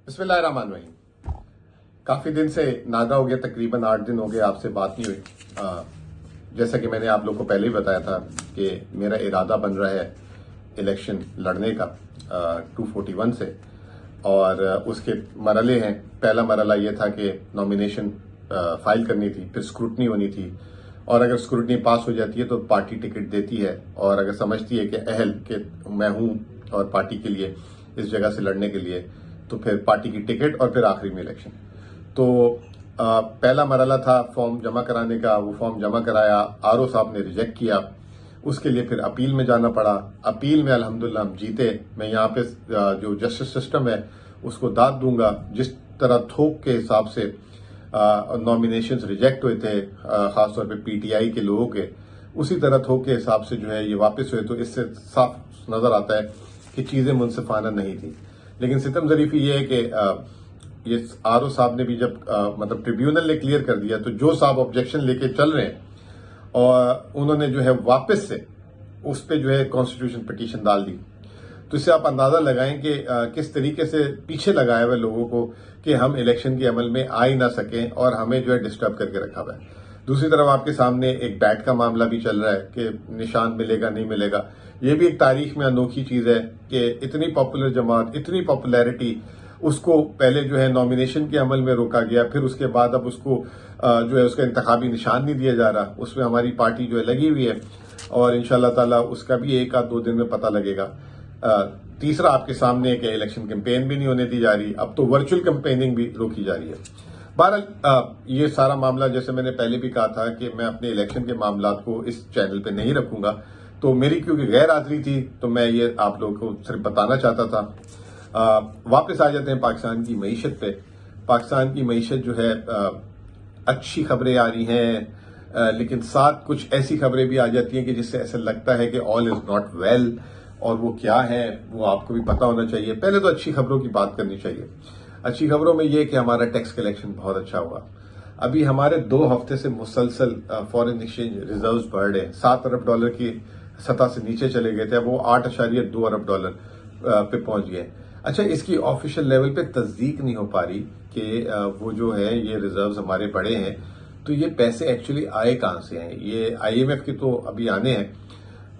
बिस्मिल्लाहिर्रहमानिर्रहीम। काफी दिन से नागा हो गया, तकरीबन 8 दिन हो गए आपसे बात नहीं हुई। जैसा कि मैंने आप लोग को पहले ही बताया था कि मेरा इरादा बन रहा है इलेक्शन लड़ने का 241 से, और उसके मरहले हैं। पहला मरहला ये था कि नॉमिनेशन फाइल करनी थी, फिर स्क्रूटनी होनी थी, और अगर स्क्रूटनी पास हो जाती है तो पार्टी टिकट देती है, और अगर समझती है कि अहल के मैं हूं और पार्टी के लिए इस जगह से लड़ने के लिए, तो फिर पार्टी की टिकट और फिर आखिरी में इलेक्शन। तो पहला मरहला था फॉर्म जमा कराने का। वो फॉर्म जमा कराया, आरओ साहब ने रिजेक्ट किया। उसके लिए फिर अपील में जाना पड़ा। अपील में अल्हम्दुलिल्लाह हम जीते। मैं यहाँ पे जो जस्टिस सिस्टम है उसको दाद दूंगा। जिस तरह थोक के हिसाब से नॉमिनेशंस रिजेक्ट हुए थे, खासतौर पे पीटीआई के लोगों के, उसी तरह थोक के हिसाब से जो है ये वापस हुए। तो इससे साफ नजर आता है कि चीजें मुनसिफाना नहीं थी। लेकिन सितम ज़रीफी ये है कि ये आरओ साहब ने भी जब मतलब ट्रिब्यूनल ने क्लियर कर दिया, तो जो साहब ऑब्जेक्शन लेके चल रहे हैं और उन्होंने जो है वापस से उस पर जो है कॉन्स्टिट्यूशन पिटीशन डाल दी। तो इससे आप अंदाजा लगाएं कि किस तरीके से पीछे लगाया हुआ लोगों को कि हम इलेक्शन के अमल में आ ही ना सकें और हमें जो है डिस्टर्ब करके रखा हुआ है। दूसरी तरफ आपके सामने एक बैट का मामला भी चल रहा है कि निशान मिलेगा नहीं मिलेगा। ये भी एक तारीख में अनोखी चीज है कि इतनी पॉपुलर जमात, इतनी पॉपुलैरिटी, उसको पहले जो है नॉमिनेशन के अमल में रोका गया, फिर उसके बाद अब उसको जो है उसका इंतखाबी निशान नहीं दिया जा रहा। उसमें हमारी पार्टी जो है लगी हुई है, और इंशाल्लाह ताला उसका भी 1 आध 2 दिन में पता लगेगा। तीसरा आपके सामने है कि इलेक्शन कैंपेन भी नहीं होने दी जा रही, अब तो वर्चुअल कैंपेनिंग भी रोकी जा रही है। बहरहाल ये सारा मामला, जैसे मैंने पहले भी कहा था कि मैं अपने इलेक्शन के मामला को इस चैनल पे नहीं रखूंगा, तो मेरी क्योंकि गैर हाजिरी थी तो मैं ये आप लोगों को सिर्फ बताना चाहता था। वापस आ जाते हैं पाकिस्तान की मईशत पे। पाकिस्तान की मईशत जो है अच्छी खबरें आ रही हैं, लेकिन साथ कुछ ऐसी खबरें भी आ जाती हैं कि जिससे ऐसा लगता है कि ऑल इज नॉट वेल, और वो क्या है वो आपको भी पता होना चाहिए। पहले तो अच्छी खबरों की बात करनी चाहिए। अच्छी खबरों में ये कि हमारा टैक्स कलेक्शन बहुत अच्छा हुआ। अभी हमारे 2 हफ्ते से मुसलसल फॉरेन एक्सचेंज रिजर्व्स बढ़ रहे हैं। $7 अरब की सतह से नीचे चले गए थे, अब वो $8.2 अरब पे पहुंच गए। अच्छा, इसकी ऑफिशियल लेवल पे तस्दीक नहीं हो पा रही कि वो जो है ये रिजर्व्स हमारे बड़े हैं, तो ये पैसे एक्चुअली आए कहां से हैं। ये आईएमएफ के तो अभी आने हैं,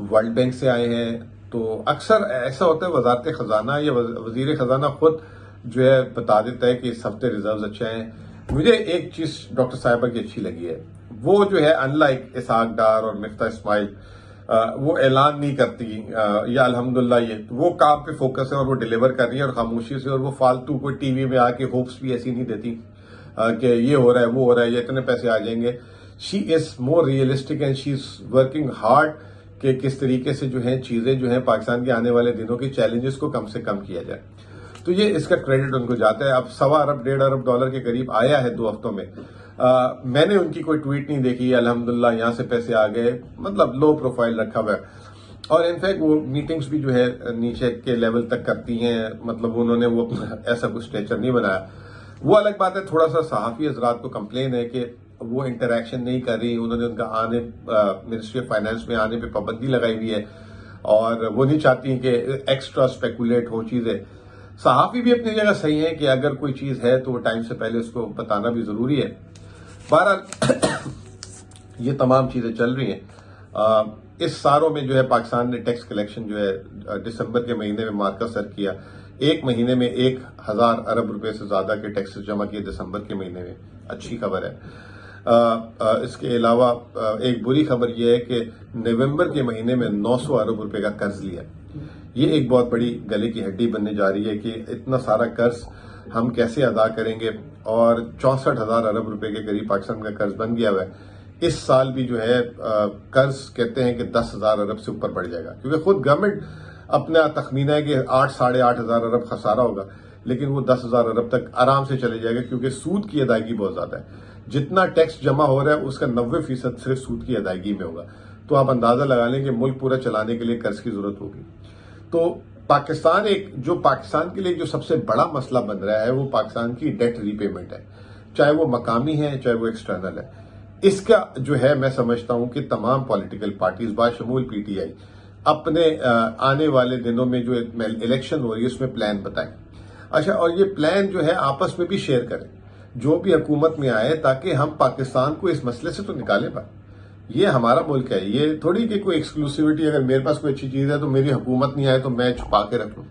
वर्ल्ड बैंक से आए हैं। तो अक्सर ऐसा होता है वजारत खजाना या वजीर खजाना खुद जो है बता देता है कि इस हफ्ते रिजर्व अच्छे हैं। मुझे एक चीज डॉक्टर साहिबा की अच्छी लगी है, वो जो है अनलाइक इसहाक डार और मिफ्ता इस्माइल, वो ऐलान नहीं करती या अल्हम्दुलिल्लाह ये वो काम पे फोकस है और वो डिलीवर कर रही है और खामोशी से, और वो फालतू कोई टीवी में आके होप्स भी ऐसी नहीं देती कि ये हो रहा है वो हो रहा है, ये इतने पैसे आ जाएंगे। She is more realistic and she is working hard कि किस तरीके से जो है चीजें जो है पाकिस्तान के आने वाले दिनों के चैलेंजेस को कम से कम किया जाए। तो ये इसका क्रेडिट उनको जाता है। अब $1.25 अरब $1.5 अरब के करीब आया है 2 हफ्तों में। मैंने उनकी कोई ट्वीट नहीं देखी, अल्हम्दुलिल्लाह यहां से पैसे आ गए, मतलब लो प्रोफाइल रखा हुआ है। और इनफैक्ट वो मीटिंग्स भी जो है नीचे के लेवल तक करती हैं, मतलब उन्होंने वो ऐसा कुछ स्ट्रेचर नहीं बनाया। वो अलग बात है, थोड़ा सा सहाफी हजरात को कंप्लेन है कि वो इंटरेक्शन नहीं कर रही। उन्होंने उनका आने मिनिस्ट्री ऑफ फाइनेंस में आने पे पाबंदी लगाई हुई है, और वो नहीं चाहती कि एक्स्ट्रा स्पेकुलेट हो चीजें। सहाफी भी अपनी जगह सही है कि अगर कोई चीज है तो वो टाइम से पहले उसको बताना भी जरूरी है। बहरहाल ये तमाम चीजें चल रही हैं। इस सारों में जो है पाकिस्तान ने टैक्स कलेक्शन जो है दिसंबर के महीने में मार्का सर किया। एक महीने में 1,000 अरब रुपए से ज्यादा के टैक्सेस जमा किए दिसंबर के महीने में, अच्छी खबर है। इसके अलावा एक बुरी खबर यह है कि नवंबर के महीने में 900 अरब रुपए का कर्ज लिया। ये एक बहुत बड़ी गले की हड्डी बनने जा रही है कि इतना सारा कर्ज हम कैसे अदा करेंगे, और 64,000 अरब रुपए के करीब पाकिस्तान का कर्ज बन गया हुआ है। इस साल भी जो है कर्ज कहते हैं कि 10,000 अरब से ऊपर बढ़ जाएगा, क्योंकि खुद गवर्नमेंट अपना तखमीना है कि 8-8.5 अरब खसारा होगा, लेकिन वो 10,000 अरब तक आराम से चले जाएगा, क्योंकि सूद की अदायगी बहुत ज्यादा है। जितना टैक्स जमा हो रहा है उसका 90% सिर्फ सूद की अदायगी में होगा। तो आप अंदाजा लगा लें कि मुल्क पूरा चलाने के लिए कर्ज की जरूरत होगी। तो पाकिस्तान के लिए जो सबसे बड़ा मसला बन रहा है वो पाकिस्तान की डेट रीपेमेंट है, चाहे वो मकामी है चाहे वो एक्सटर्नल है। इसका जो है मैं समझता हूं कि तमाम पॉलिटिकल पार्टीज बाशमूल पीटीआई अपने आने वाले दिनों में जो इलेक्शन हो रही है उसमें प्लान बताएं। अच्छा, और ये प्लान जो है आपस में भी शेयर करें, जो भी हुकूमत में आए, ताकि हम पाकिस्तान को इस मसले से तो निकाले पाए। ये हमारा मुल्क है, ये थोड़ी कि कोई एक्सक्लूसिविटी, अगर मेरे पास कोई अच्छी चीज है तो मेरी हुकूमत नहीं आए तो मैं छुपा के रख लूं।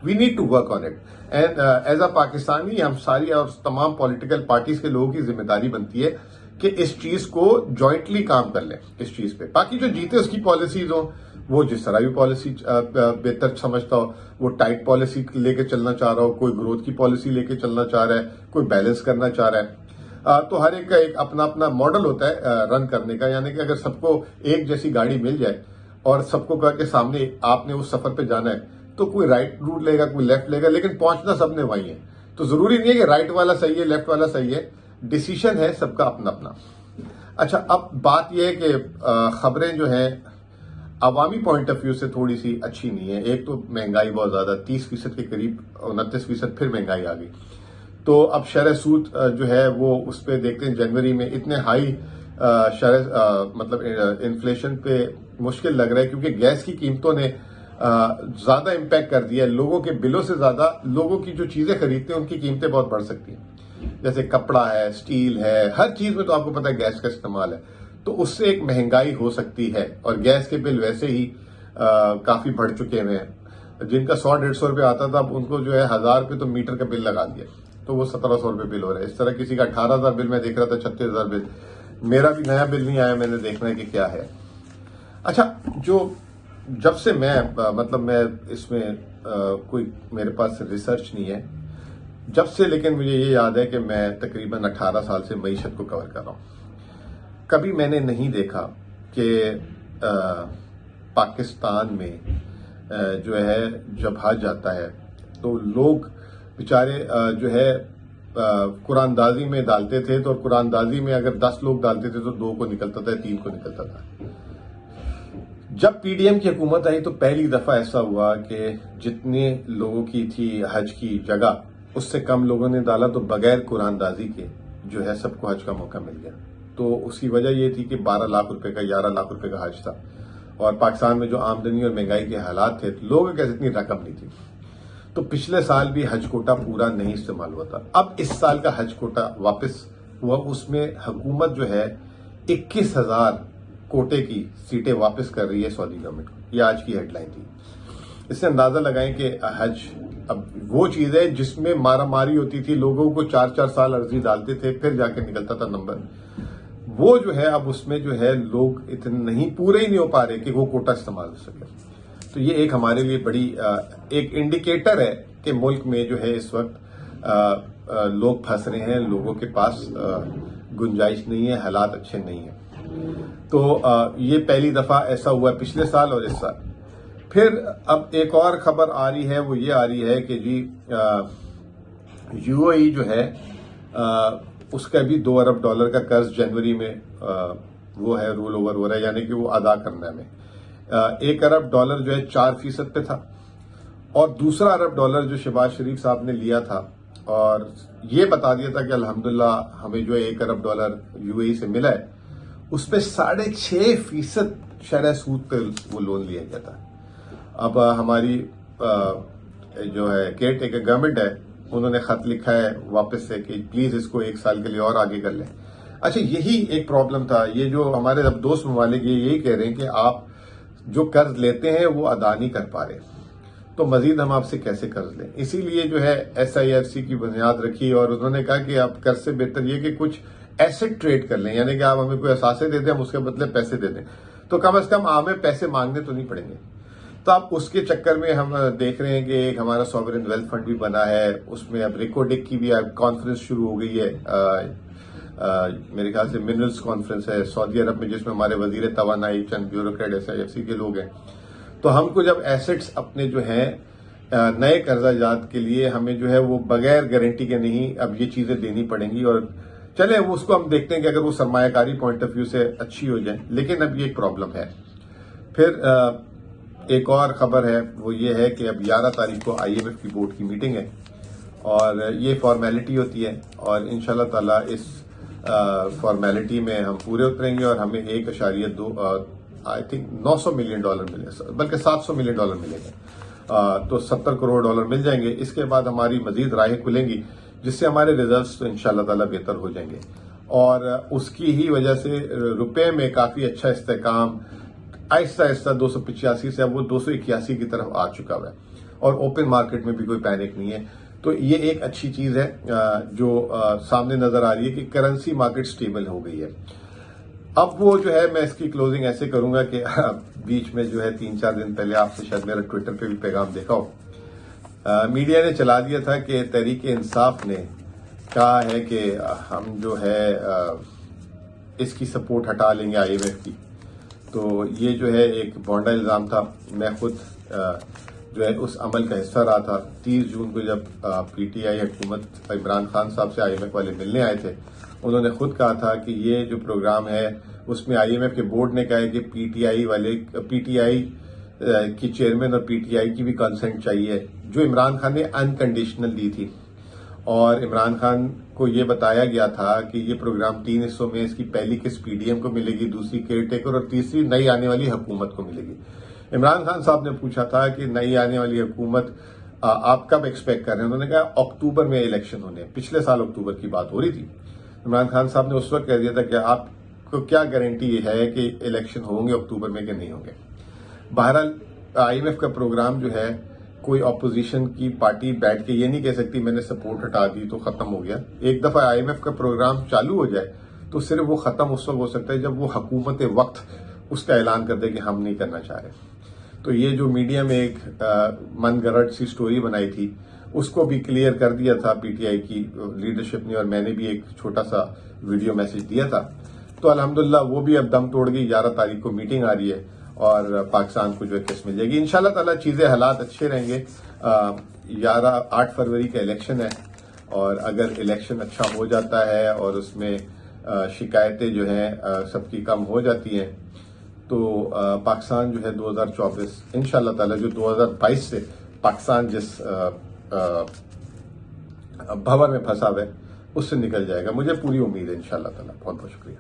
We need to work on it and as a Pakistani हम सारी और तमाम पॉलिटिकल पार्टीज के लोगों की जिम्मेदारी बनती है कि इस चीज को जॉइंटली काम कर लें इस चीज पे। बाकी जो जीते उसकी पॉलिसीज हो, वो जिस तरह भी पॉलिसी बेहतर समझता हो, वो टाइट पॉलिसी लेके चलना चाह रहा हो, कोई ग्रोथ की पॉलिसी लेके चलना चाह रहा है, कोई बैलेंस करना चाह रहा है। तो हर एक का एक अपना अपना मॉडल होता है रन करने का। यानी कि अगर सबको एक जैसी गाड़ी मिल जाए और सबको कह के सामने आपने उस सफर पे जाना है, तो कोई राइट रूट लेगा, कोई लेफ्ट लेगा, लेकिन पहुंचना सबने वहीं है। तो जरूरी नहीं है कि राइट वाला सही है, लेफ्ट वाला सही है, डिसीजन है सबका अपना अपना। अच्छा, अब बात यह है कि खबरें जो है अवामी पॉइंट ऑफ व्यू से थोड़ी सी अच्छी नहीं है। एक तो महंगाई बहुत ज्यादा, 30% के करीब, 29% फिर महंगाई आ गई। तो अब शरह सूद जो है वो उस पर देखते हैं, जनवरी में इतने हाई मतलब इन्फ्लेशन पे मुश्किल लग रहा है, क्योंकि गैस की कीमतों ने ज्यादा इम्पैक्ट कर दिया है। लोगों के बिलों से ज्यादा लोगों की जो चीजें खरीदते हैं उनकी कीमतें बहुत बढ़ सकती हैं। जैसे कपड़ा है, स्टील है, हर चीज में तो आपको पता है गैस का इस्तेमाल है, तो उससे एक महंगाई हो सकती है। और गैस के बिल वैसे ही काफी बढ़ चुके हैं। जिनका 100-150 रुपये आता था, अब उनको जो है 1000 रुपये तो मीटर का बिल लगा दिया, तो वो 1700 रुपये बिल हो रहा है। इस तरह किसी का 18,000 बिल मैं देख रहा था, 36,000 बिल। मेरा भी नया बिल नहीं आया, मैंने देखना है कि क्या है। अच्छा, जब से मैं इसमें कोई मेरे पास रिसर्च नहीं है जब से, लेकिन मुझे ये याद है कि मैं तकरीबन 18 साल से मईशत को कवर कर रहा हूं। कभी मैंने नहीं देखा कि पाकिस्तान में जो है जब हज आता है तो लोग बेचारे जो है कुरानदाजी में डालते थे, तो कुरानदाजी में अगर 10 लोग डालते थे तो 2 को निकलता था, 3 को निकलता था। जब पीडीएम की हुकूमत आई तो पहली दफा ऐसा हुआ कि जितने लोगों की थी हज की जगह, उससे कम लोगों ने डाला, तो बगैर कुरानदाजी के जो है सबको हज का मौका मिल गया। तो उसकी वजह यह थी कि 12 लाख रुपए का, 11 लाख रुपए का हज था, और पाकिस्तान में जो आमदनी और महंगाई के हालात थे, लोगों के इतनी रकम नहीं थी। तो पिछले साल भी हज कोटा पूरा नहीं इस्तेमाल हुआ था। अब इस साल का हज कोटा वापस हुआ, उसमें हुकूमत जो है 21,000 कोटे की सीटें वापस कर रही है सऊदी गवर्नमेंट को। ये आज की हेडलाइन थी। इससे अंदाजा लगाएं कि हज अब वो चीज है जिसमें मारामारी होती थी, लोगों को 4-4 साल अर्जी डालते थे, फिर जाके निकलता था नंबर। वो जो है अब उसमें जो है लोग इतने नहीं, पूरे ही नहीं हो पा रहे कि वो कोटा इस्तेमाल हो सके। तो ये एक हमारे लिए बड़ी एक इंडिकेटर है कि मुल्क में जो है इस वक्त लोग फंस रहे हैं, लोगों के पास गुंजाइश नहीं है, हालात अच्छे नहीं है। तो ये पहली दफा ऐसा हुआ है पिछले साल और इस साल। फिर अब एक और खबर आ रही है, वो ये आ रही है कि जी यूएई जो है उसका भी $2 अरब का कर्ज जनवरी में वो है रोल ओवर हो रहा है, यानी कि वो अदा करने में $1 अरब जो है 4% पे था, और दूसरा $1 जो शहबाज शरीफ साहब ने लिया था और ये बता दिया था कि अल्हम्दुलिल्लाह हमें जो है $1 अरब यूएई से मिला है, उस पर 6.5% शरह सूद पे वो लोन लिया गया था। अब हमारी जो है केयर टेकर गवर्नमेंट है, उन्होंने खत लिखा है वापस से कि प्लीज इसको 1 साल के लिए और आगे कर लें। अच्छा, यही एक प्रॉब्लम था। ये जो हमारे अब दोस्त ममालिक ये यही कह रहे हैं कि आप जो कर्ज लेते हैं वो अदा नहीं कर पा रहे, तो मजीद हम आपसे कैसे कर्ज लें। इसीलिए जो है SIFC की बुनियाद रखी और उन्होंने कहा कि आप कर्ज से बेहतर ये कि कुछ एसेट ट्रेड कर लें, यानी कि आप हमें कोई असासे दे दें, हम उसके बदले पैसे दे दें, तो कम से कम हमें पैसे मांगने तो नहीं पड़ेंगे। तो अब उसके चक्कर में हम देख रहे हैं कि एक हमारा सॉवरेन वेल्थ फंड भी बना है, उसमें अब रिकोडिक की भी कॉन्फ्रेंस शुरू हो गई है। मेरे ख्याल से मिनरल्स कॉन्फ्रेंस है सऊदी अरब में, जिसमें हमारे वजीर तवानाई, चंद ब्यूरोक्रेट SIFC के लोग हैं। तो हमको जब एसेट्स अपने जो हैं नए कर्जाजात के लिए हमें जो है वो बगैर गारंटी के नहीं अब ये चीजें देनी पड़ेंगी, और चले वो उसको हम देखते हैं कि अगर वो सरमायाकारी पॉइंट ऑफ व्यू से अच्छी हो जाए, लेकिन अब ये एक प्रॉब्लम है। फिर एक और खबर है, वो ये है कि अब 11 तारीख को IMF की बोर्ड की मीटिंग है, और ये फॉर्मेलिटी होती है, और इंशाल्लाह ताला इस फॉर्मेलिटी में हम पूरे उतरेंगे और हमें 1.2 आई थिंक $900 मिलियन मिले, बल्कि $700 मिलियन मिलेगा। तो 70 करोड़ डॉलर मिल जाएंगे। इसके बाद हमारी मजीद राहें खुलेंगी जिससे हमारे रिजल्ट्स तो इंशाल्लाह ताला बेहतर हो जाएंगे और उसकी ही वजह से रुपए में काफी अच्छा इस्तेकाम आहिस्ता आहिस्ता 285 से अब वो 281 की तरफ आ चुका हुआ है और ओपन मार्केट में भी कोई पैनिक नहीं है। तो ये एक अच्छी चीज है जो सामने नजर आ रही है कि करेंसी मार्केट स्टेबल हो गई है। अब वो जो है मैं इसकी क्लोजिंग ऐसे करूंगा कि बीच में जो है 3-4 दिन पहले आपसे शायद मेरा ट्विटर पे भी पैगाम देखा हो, मीडिया ने चला दिया था कि तहरीक इंसाफ ने कहा है कि हम जो है इसकी सपोर्ट हटा लेंगे IMF की। तो ये जो है एक भोंडा इल्जाम था। मैं खुद जो है उस अमल का हिस्सा रहा था। 30 जून को जब PTI हुकूमत इमरान खान साहब से IMF वाले मिलने आए थे, उन्होंने खुद कहा था कि ये जो प्रोग्राम है उसमें IMF के बोर्ड ने कहा है कि PTI की चेयरमैन और PTI की भी कंसेंट चाहिए, जो इमरान खान ने अनकंडीशनल दी थी। और इमरान खान को ये बताया गया था कि ये प्रोग्राम 3 हिस्सों में, इसकी पहली किस्त PDM को मिलेगी, दूसरी केयरटेकर और तीसरी नई आने वाली हुकूमत को मिलेगी। इमरान खान साहब ने पूछा था कि नई आने वाली हुकूमत आप कब एक्सपेक्ट कर रहे हैं? उन्होंने कहा अक्टूबर में इलेक्शन होने, पिछले साल अक्टूबर की बात हो रही थी। इमरान खान साहब ने उस वक्त कह दिया था कि आपको क्या गारंटी है कि इलेक्शन होंगे अक्टूबर में कि नहीं होंगे। बहरहाल IMF का प्रोग्राम जो है, कोई ऑपोजिशन की पार्टी बैठ के ये नहीं कह सकती मैंने सपोर्ट हटा दी तो खत्म हो गया। एक दफा IMF का प्रोग्राम चालू हो जाए तो सिर्फ वो खत्म उस वक्त हो सकता है जब वो हुकूमत वक्त उसका ऐलान कर दे कि हम नहीं करना चाह रहे। तो ये जो मीडिया में एक मनगढ़ंत सी स्टोरी बनाई थी, उसको भी क्लियर कर दिया था PTI की लीडरशिप ने, और मैंने भी एक छोटा सा वीडियो मैसेज दिया था। तो अल्हम्दुलिल्लाह वो भी अब दम तोड़ गई। 11 तारीख को मीटिंग आ रही है और पाकिस्तान को जो है किस्त मिल जाएगी इंशाल्लाह ताला। चीजें हालात अच्छे रहेंगे। 8 फरवरी का इलेक्शन है और अगर इलेक्शन अच्छा हो जाता है और उसमें शिकायतें जो हैं सबकी कम हो जाती हैं तो पाकिस्तान जो है 2024 इंशाल्लाह ताला, जो 2022 से पाकिस्तान जिस भंवर में फंसा हुआ है उससे निकल जाएगा। मुझे पूरी उम्मीद है इंशाल्लाह ताला। बहुत बहुत शुक्रिया।